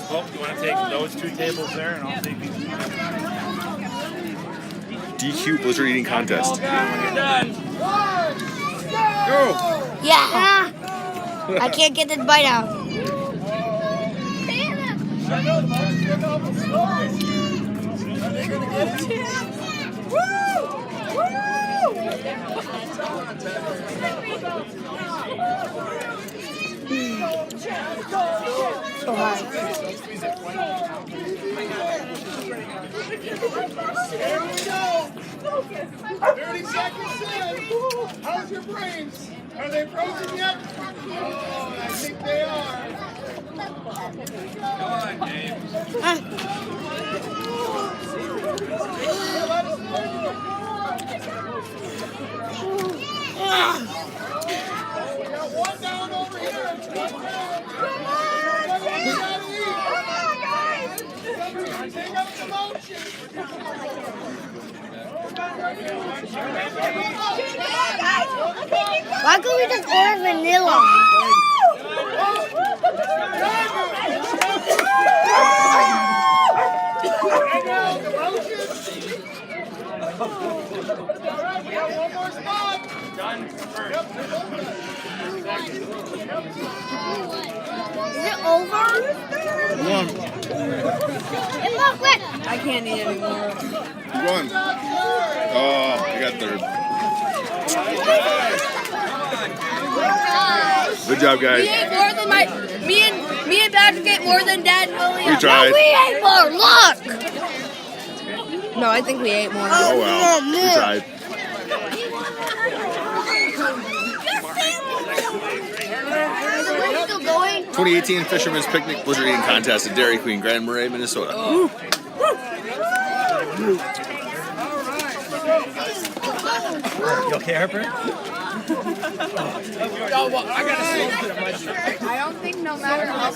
Well, you want to take those two tables there, and I'll take these. DQ blizzard eating contest. When you're done. Go! Yeah. I can't get this bite out. So hard. Here we go. 30 seconds in. How's your brains? Are they frozen yet? Oh, I think they are. Come on, James. Let us know. We got one down over here. One down. Come on, guys. Take up the motion. Why can't we just order vanilla? Alright, we have one more spot. Done first. Is it over? One. I can't eat anymore. One. Oh, I got third. Good job, guys. We ate more than me and Patrick ate more than Dad and William. We tried. No, we ate more. Look. No, I think we ate more. Oh well. We tried. Is the wind still going? 2018 Fisherman's Picnic Blizzard Eating Contest at Dairy Queen, Grand Marais, Minnesota. You okay, Harper? I don't think no matter how